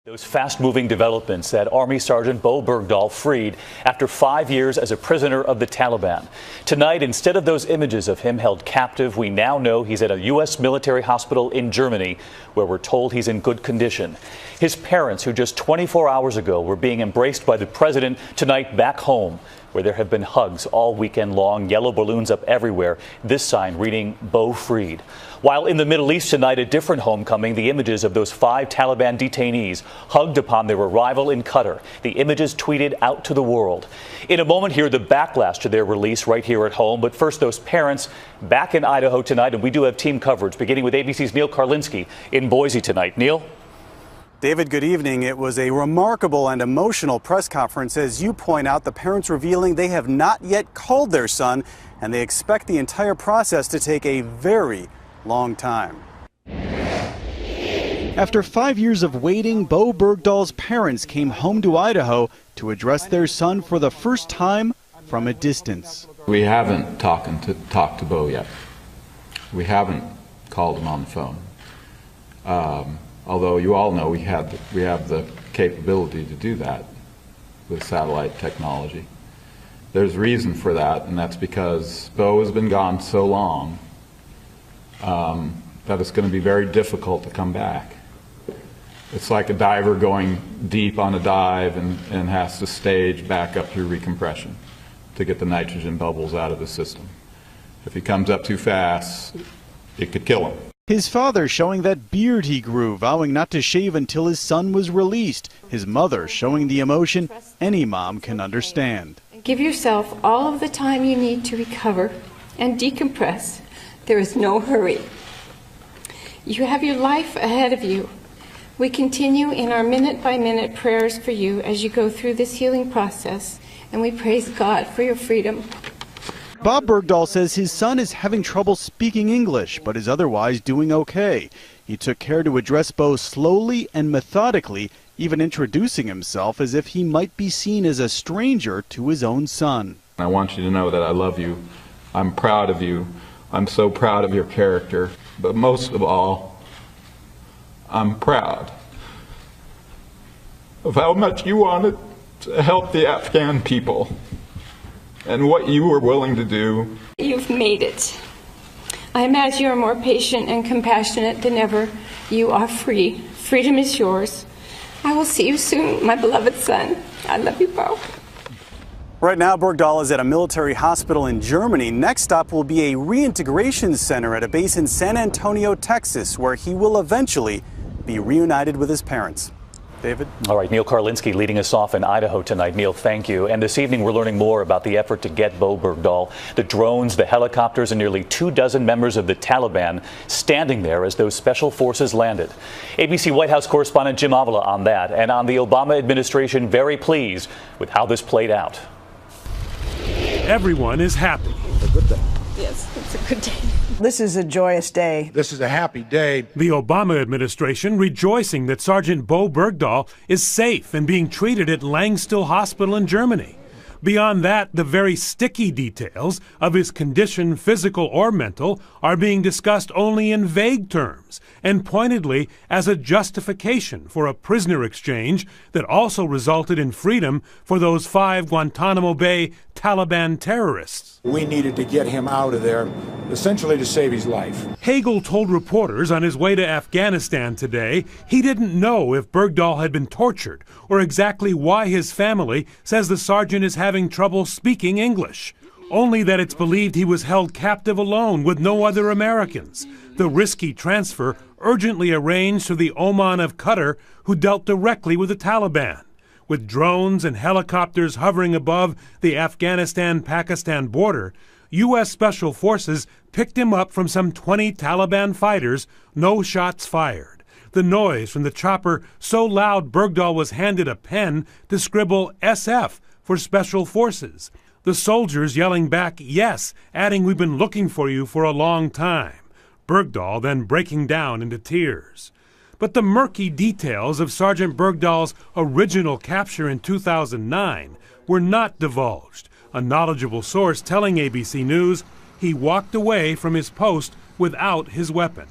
Those fast-moving developments that Army Sergeant Bowe Bergdah freed after 5 years as a prisoner of the Taliban. Tonight, instead of those images of him held captive, we now know he's at a U.S. military hospital in Germany, where we're told he's in good condition. His parents, who just 24 hours ago were being embraced by the president, tonight back home, where there have been hugs all weekend long, yellow balloons up everywhere, this sign reading Bowe freed. While in the Middle East tonight, a different homecoming, the images of those 5 Taliban detainees hugged upon their arrival in Qatar, the images tweeted out to the world. In a moment here, the backlash to their release right here at home. But first, those parents back in Idaho tonight, and we do have team coverage, beginning with ABC's Neil Karlinski in Boise tonight. Neil? David, good evening. It was a remarkable and emotional press conference. As you point out, the parents revealing they have not yet called their son, and they expect the entire process to take a very long time. After 5 years of waiting, Bowe Bergdah's parents came home to Idaho to address their son for the first time from a distance. We haven't talked to Bowe yet. We haven't called him on the phone. Although you all know we have the capability to do that with satellite technology. There's reason for that, and that's because Bowe has been gone so long that it's going to be very difficult to come back. It's like a diver going deep on a dive and has to stage back up through recompression to get the nitrogen bubbles out of the system. If he comes up too fast, it could kill him. His father showing that beard he grew, vowing not to shave until his son was released. His mother showing the emotion any mom can understand. Give yourself all of the time you need to recover and decompress. There is no hurry. You have your life ahead of you. We continue in our minute-by-minute prayers for you as you go through this healing process, and we praise God for your freedom. Bob Bergdah says his son is having trouble speaking English, but is otherwise doing okay. He took care to address Bowe slowly and methodically, even introducing himself as if he might be seen as a stranger to his own son. I want you to know that I love you. I'm proud of you. I'm so proud of your character. But most of all, I'm proud of how much you wanted to help the Afghan people and what you were willing to do. You've made it. I imagine you are more patient and compassionate than ever. You are free. Freedom is yours. I will see you soon, my beloved son. I love you both. Right now, Bergdah is at a military hospital in Germany. Next stop will be a reintegration center at a base in San Antonio, Texas, where he will eventually be reunited with his parents. David? All right, Neil Karlinski leading us off in Idaho tonight. Neil, thank you. And this evening, we're learning more about the effort to get Bowe Bergdah, the drones, the helicopters, and nearly 24 members of the Taliban standing there as those special forces landed. ABC White House correspondent Jim Avila on that, and on the Obama administration very pleased with how this played out. Everyone is happy. It's a good day. Yes, it's a good day. This is a joyous day. This is a happy day. The Obama administration rejoicing that Sergeant Bowe Bergdah is safe and being treated at Langstill Hospital in Germany. Beyond that, the very sticky details of his condition, physical or mental, are being discussed only in vague terms and pointedly as a justification for a prisoner exchange that also resulted in freedom for those 5 Guantanamo Bay Taliban terrorists. We needed to get him out of there, essentially to save his life. Hagel told reporters on his way to Afghanistan today he didn't know if Bergdah had been tortured or exactly why his family says the sergeant is having trouble speaking English. Only that it's believed he was held captive alone with no other Americans. The risky transfer urgently arranged to the Oman of Qatar, who dealt directly with the Taliban. With drones and helicopters hovering above the Afghanistan-Pakistan border, U.S. Special Forces picked him up from some 20 Taliban fighters, no shots fired. The noise from the chopper so loud Bergdah was handed a pen to scribble SF for Special Forces. The soldiers yelling back, yes, adding, we've been looking for you for a long time. Bergdah then breaking down into tears. But the murky details of Sergeant Bergdah's original capture in 2009 were not divulged. A knowledgeable source telling ABC News he walked away from his post without his weapon.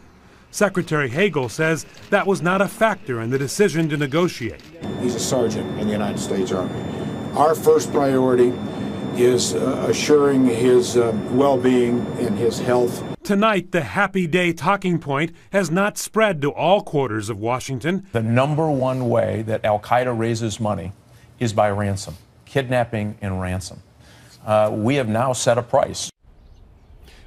Secretary Hagel says that was not a factor in the decision to negotiate. He's a sergeant in the United States Army. Our first priority is assuring his well-being and his health. Tonight, the happy day talking point has not spread to all quarters of Washington. The number one way that al-Qaeda raises money is by ransom, kidnapping and ransom. We have now set a price.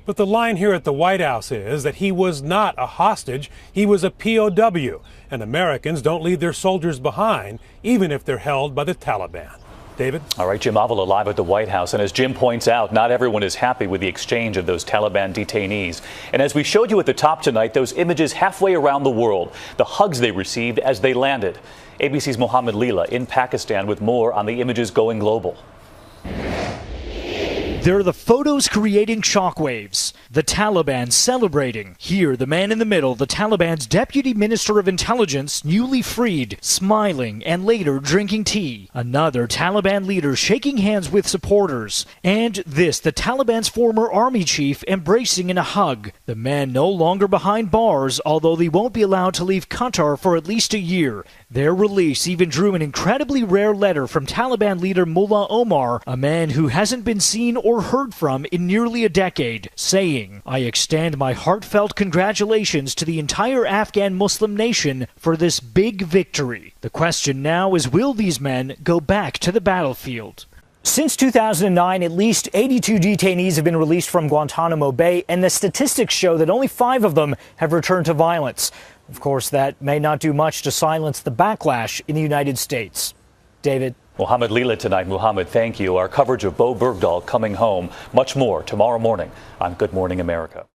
But the line here at the White House is that he was not a hostage, he was a POW, and Americans don't leave their soldiers behind, even if they're held by the Taliban. David? All right, Jim Avila live at the White House. And as Jim points out, not everyone is happy with the exchange of those Taliban detainees. And as we showed you at the top tonight, those images halfway around the world, the hugs they received as they landed. ABC's Mohammed Leela in Pakistan with more on the images going global. There are the photos creating shockwaves, the Taliban celebrating. Here, the man in the middle, the Taliban's deputy minister of intelligence, newly freed, smiling and later drinking tea. Another Taliban leader shaking hands with supporters. And this, the Taliban's former army chief embracing in a hug. The man no longer behind bars, although they won't be allowed to leave Qatar for at least a year. Their release even drew an incredibly rare letter from Taliban leader Mullah Omar, a man who hasn't been seen or heard from in nearly a decade, saying, "I extend my heartfelt congratulations to the entire Afghan Muslim nation for this big victory." The question now is, will these men go back to the battlefield? Since 2009, at least 82 detainees have been released from Guantanamo Bay, and the statistics show that only 5 of them have returned to violence. Of course, that may not do much to silence the backlash in the United States. David? Mohammed Leela tonight. Mohammed, thank you. Our coverage of Bowe Bergdah coming home. Much more tomorrow morning on Good Morning America.